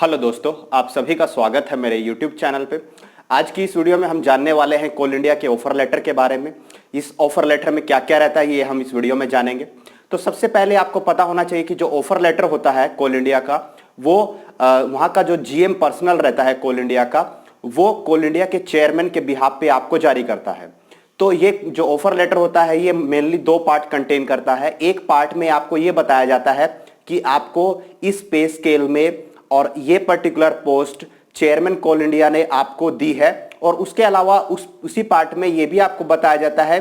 Hello दोस्तों, आप सभी का स्वागत है मेरे YouTube चैनल पे। आज की इस वीडियो में हम जानने वाले हैं कोल इंडिया के ऑफर लेटर के बारे में। इस ऑफर लेटर में क्या क्या रहता है ये हम इस वीडियो में जानेंगे। तो सबसे पहले आपको पता होना चाहिए कि जो ऑफर लेटर होता है कोल इंडिया का, वो वहाँ का जो GM पर्सनल रहता है कोल इंडिया का, वो कोल इंडिया के चेयरमैन के बिहाफ पे आपको जारी करता है। तो ये जो ऑफर लेटर होता है ये मेनली दो पार्ट कंटेन करता है। एक पार्ट में आपको ये बताया जाता है कि आपको इस पे स्केल में और ये पर्टिकुलर पोस्ट चेयरमैन कोल इंडिया ने आपको दी है, और उसके अलावा उसी पार्ट में ये भी आपको बताया जाता है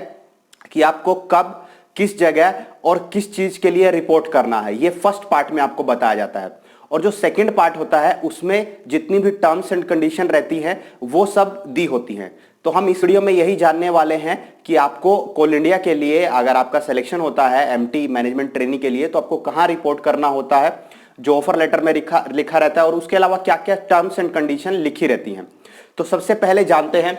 कि आपको कब, किस जगह और किस चीज के लिए रिपोर्ट करना है। ये फर्स्ट पार्ट में आपको बताया जाता है। और जो सेकंड पार्ट होता है उसमें जितनी भी टर्म्स एंड कंडीशन रहती हैं वो सब दी होती हैं। तो हम इस वीडियो में यही जानने वाले हैं कि आपको कोल इंडिया के लिए अगर आपका सिलेक्शन होता है MT मैनेजमेंट ट्रेनिंग के लिए, तो आपको कहां रिपोर्ट करना होता है, जो ऑफर लेटर में लिखा रहता है, और उसके अलावा क्या क्या टर्म्स एंड कंडीशन लिखी रहती हैं। तो सबसे पहले जानते हैं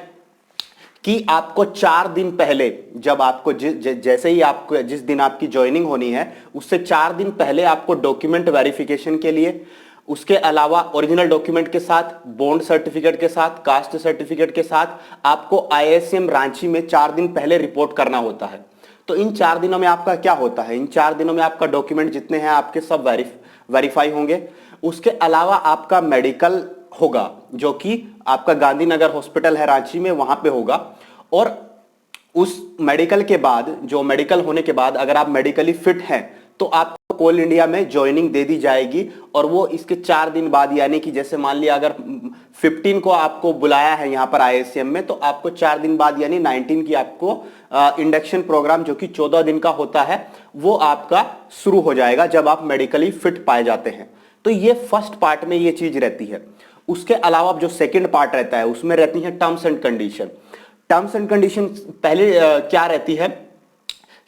कि आपको 4 दिन पहले, जब आपको जैसे ही आपको जिस दिन आपकी ज्वाइनिंग होनी है उससे 4 दिन पहले आपको डॉक्यूमेंट वेरिफिकेशन के लिए, उसके अलावा ओरिजिनल डॉक्यूमेंट के साथ, बॉन्ड सर्टिफिकेट के साथ, कास्ट सर्टिफिकेट के साथ आपको IIScm रांची में 4 दिन पहले रिपोर्ट करना होता है। तो इन 4 दिनों में आपका क्या होता है, इन 4 दिनों में आपका डॉक्यूमेंट जितने हैं आपके सब वेरीफाई होंगे। उसके अलावा आपका मेडिकल होगा जो कि आपका गांधीनगर हॉस्पिटल है रांची में, वहां पे होगा। और उस मेडिकल के बाद, जो मेडिकल होने के बाद अगर आप मेडिकली फिट हैं तो आपको कोल इंडिया में ज्वाइनिंग दे दी जाएगी। और वो इसके 4 दिन बाद, यानी कि जैसे मान लिया अगर 15 को आपको बुलाया है यहाँ पर IIScm में, तो आपको 4 दिन बाद यानी 19 की आपको इंडक्शन प्रोग्राम जो कि 14 दिन का होता है वो आपका शुरू हो जाएगा जब आप मेडिकली फिट पाए जाते हैं। तो ये फर्स्ट पार्ट में ये चीज रहती है। उसके अलावा जो सेकेंड पार्ट रहता है उसमें रहती है terms and condition. Terms and condition पहले क्या रहती है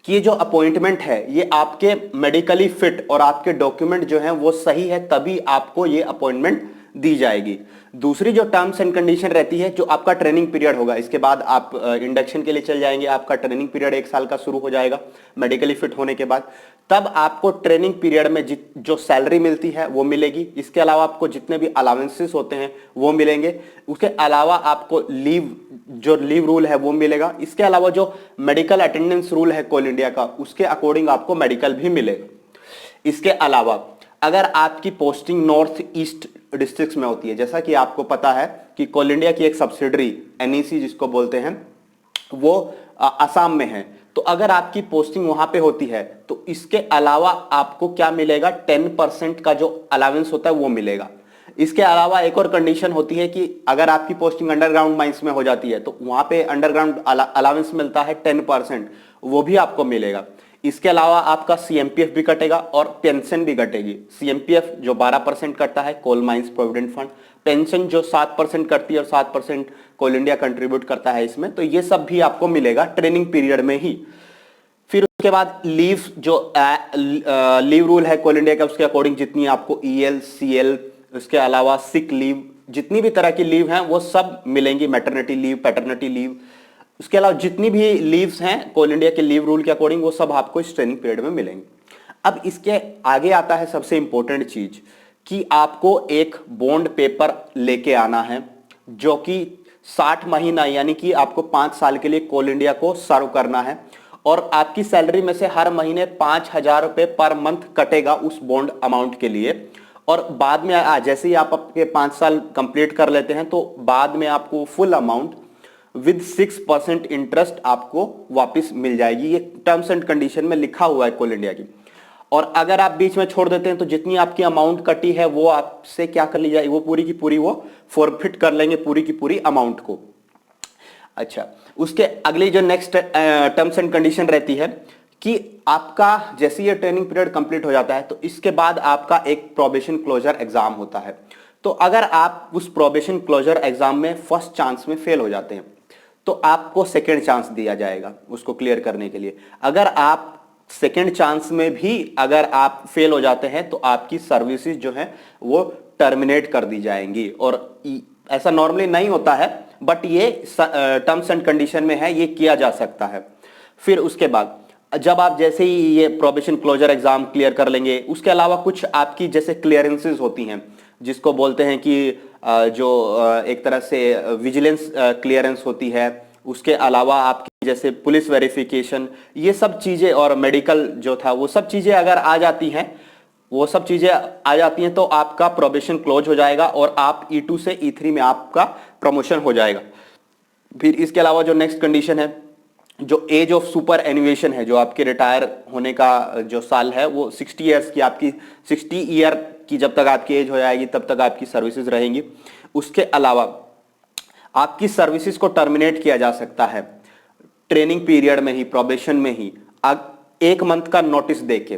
कि ये जो अपॉइंटमेंट है ये आपके मेडिकली फिट और आपके डॉक्यूमेंट जो हैं वो सही है, तभी आपको ये अपॉइंटमेंट दी जाएगी। दूसरी जो टर्म्स एंड कंडीशन रहती है, जो आपका ट्रेनिंग पीरियड होगा, इसके बाद आप इंडक्शन के लिए चल जाएंगे, आपका ट्रेनिंग पीरियड 1 साल का शुरू हो जाएगा मेडिकली फिट होने के बाद। तब आपको ट्रेनिंग पीरियड में जो सैलरी मिलती है वो मिलेगी। इसके अलावा आपको जितने भी अलाउंसेस होते हैं वो मिलेंगे। उसके अलावा आपको जो लीव रूल है वो मिलेगा। इसके अलावा जो मेडिकल अटेंडेंस रूल है कोल इंडिया का, उसके अकॉर्डिंग आपको मेडिकल भी मिलेगा। इसके अलावा अगर आपकी पोस्टिंग नॉर्थ ईस्ट डिस्ट्रिक्ट में होती है, जैसा कि आपको पता है कि कोल इंडिया की एक सब्सिडरी NEC जिसको बोलते हैं वो असम में है, तो अगर आपकी पोस्टिंग वहां पे होती है तो इसके अलावा आपको क्या मिलेगा, 10% का जो अलाउंस होता है वो मिलेगा। इसके अलावा एक और कंडीशन होती है कि अगर आपकी पोस्टिंग अंडरग्राउंड माइंस में हो जाती है तो वहां पे अंडरग्राउंड अलाउंस मिलता है 10%, वो भी आपको मिलेगा। इसके अलावा आपका CMPF भी कटेगा और पेंशन भी कटेगी। CMPF जो 12% कटता है coal mines provident fund, pension जो 7% कटती है और 7% कोल इंडिया कंट्रीब्यूट करता है इसमें। तो ये सब भी आपको मिलेगा ट्रेनिंग पीरियड में ही। फिर उसके बाद लीव, जो लीव रूल है कोल इंडिया का, उसके अकॉर्डिंग जितनी आपको EL CL, उसके अलावा सिक लीव, जितनी भी तरह की लीव हैं वो सब मिलेंगी। मैटरनिटी लीव, पैटर्निटी लीव, उसके अलावा जितनी भी लीव्स हैं कोल इंडिया के लीव रूल के अकॉर्डिंग वो सब आपको इस ट्रेनिंग पीरियड में मिलेंगे। अब इसके आगे आता है सबसे इंपॉर्टेंट चीज कि आपको एक बॉन्ड पेपर लेके आना है जो कि 60 महीना यानी कि आपको 5 साल के लिए कोल इंडिया को सर्व करना है। और आपकी सैलरी में से हर महीने 5,000 रुपए पर मंथ कटेगा उस बॉन्ड अमाउंट के लिए। और बाद में जैसे ही आप आपके 5 साल कंप्लीट कर लेते हैं तो बाद में आपको फुल अमाउंट विद 6% इंटरेस्ट आपको वापस मिल जाएगी। ये टर्म्स एंड कंडीशन में लिखा हुआ है कोल इंडिया की। और अगर आप बीच में छोड़ देते हैं तो जितनी आपकी अमाउंट कटी है वो आपसे क्या कर ली जाएगी, वो पूरी की पूरी वो फॉरफिट कर लेंगे पूरी की पूरी अमाउंट को। अच्छा, उसके अगली जो नेक्स्ट टर्म्स एंड कंडीशन रहती है कि आपका जैसे ये ट्रेनिंग पीरियड कंप्लीट हो जाता है तो इसके बाद आपका एक प्रोबेशन क्लोजर एग्जाम होता है। तो अगर आप उस प्रोबेशन क्लोजर एग्जाम में फर्स्ट चांस में फेल हो जाते हैं तो आपको सेकेंड चांस दिया जाएगा उसको क्लियर करने के लिए। अगर आप सेकेंड चांस में भी अगर आप फेल हो जाते हैं तो आपकी सर्विसेज जो है वो टर्मिनेट कर दी जाएंगी। और ऐसा नॉर्मली नहीं होता है, बट ये टर्म्स एंड कंडीशन में है, ये किया जा सकता है। फिर उसके बाद जब आप जैसे ही ये प्रोबेशन क्लोजर एग्जाम क्लियर कर लेंगे, उसके अलावा कुछ आपकी जैसे क्लियरेंसेस होती हैं, जिसको बोलते हैं कि जो एक तरह से विजिलेंस क्लियरेंस होती है, उसके अलावा आपकी जैसे पुलिस वेरिफिकेशन, ये सब चीजें और मेडिकल जो था वो सब चीजें अगर आ जाती हैं, वो सब चीजें आ जाती हैं तो आपका प्रोबेशन क्लोज हो जाएगा और आप E2 से E3 में आपका प्रमोशन हो जाएगा। फिर इसके अलावा जो नेक्स्ट कंडीशन है, जो एज ऑफ सुपर एनुएशन है, जो आपके रिटायर होने का जो साल है वो 60 ईयर्स की, आपकी 60 ईयर की जब तक आपकी एज हो जाएगी तब तक आपकी सर्विसेज रहेंगी। उसके अलावा आपकी सर्विसेज को टर्मिनेट किया जा सकता है ट्रेनिंग पीरियड में ही, प्रोबेशन में ही, 1 मंथ का नोटिस देके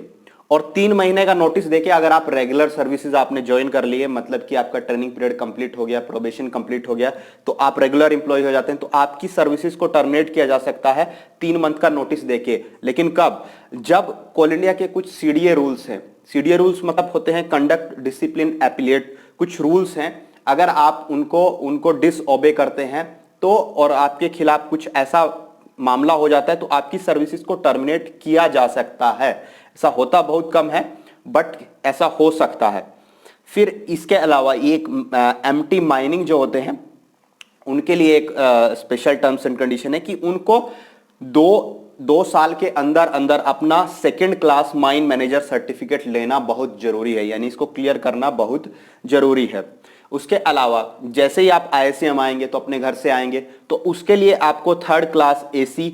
और 3 महीने का नोटिस देके अगर आप रेगुलर सर्विसेज आपने ज्वाइन कर लिए, मतलब कि आपका ट्रेनिंग पीरियड कंप्लीट हो गया, प्रोबेशन कंप्लीट हो गया, तो आप रेगुलर एम्प्लॉय हो जाते हैं, तो आपकी सर्विसेज को टर्मिनेट किया जा सकता है 3 मंथ का नोटिस देके। लेकिन कब? जब कोल इंडिया के कुछ सीडीए रूल्स हैं, सीडीए रूल्स मतलब होते हैं कंडक्ट डिसिप्लिन एपिलेट, कुछ रूल्स हैं, अगर आप उनको डिसओबे करते हैं तो और आपके खिलाफ कुछ ऐसा मामला हो जाता है तो आपकी सर्विसेज को टर्मिनेट किया जा सकता है। ऐसा होता बहुत कम है बट ऐसा हो सकता है। फिर इसके अलावा एक एम्प्टी माइनिंग जो होते हैं उनके लिए एक स्पेशल टर्म्स एंड कंडीशन है कि उनको 2 साल के अंदर अंदर अपना second class mine manager certificate लेना बहुत जरूरी है, यानी इसको क्लियर करना बहुत जरूरी है। उसके अलावा जैसे ही आप ISM आएंगे तो अपने घर से आएंगे तो उसके लिए आपको 3rd क्लास AC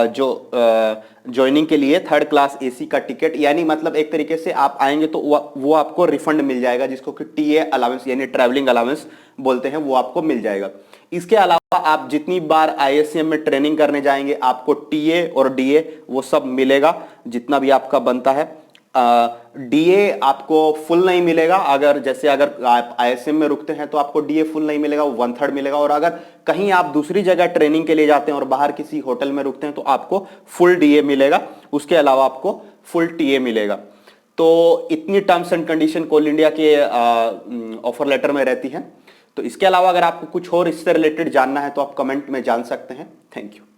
जो ज्वाइनिंग के लिए 3rd क्लास AC का टिकट, यानी मतलब एक तरीके से आप आएंगे तो वो आपको रिफंड मिल जाएगा, जिसको कि TA अलाउंस यानी ट्रैवलिंग अलाउंस बोलते हैं, वो आपको मिल जाएगा। इसके अलावा आप जितनी बार ISM में ट्रेनिंग करने जाएंगे आपको TA और DA वो सब मिलेगा, जितना भी आपका बनता है। DA आपको फुल नहीं मिलेगा, अगर आप ISM में रुकते हैं तो आपको DA फुल नहीं मिलेगा, वो 1/3 मिलेगा, और अगर कहीं आप दूसरी जगह ट्रेनिंग के लिए जाते हैं और बाहर किसी होटल में रुकते हैं तो आपको फुल DA मिलेगा, उसके अलावा आपको फुल TA मिलेगा। तो इतनी terms and condition coal India के ऑफर लेटर में रहती है। तो इसके अलावा अगर आपको कुछ और इससे रिलेटेड जानना है तो आप कमेंट में जान सकते हैं। Thank you.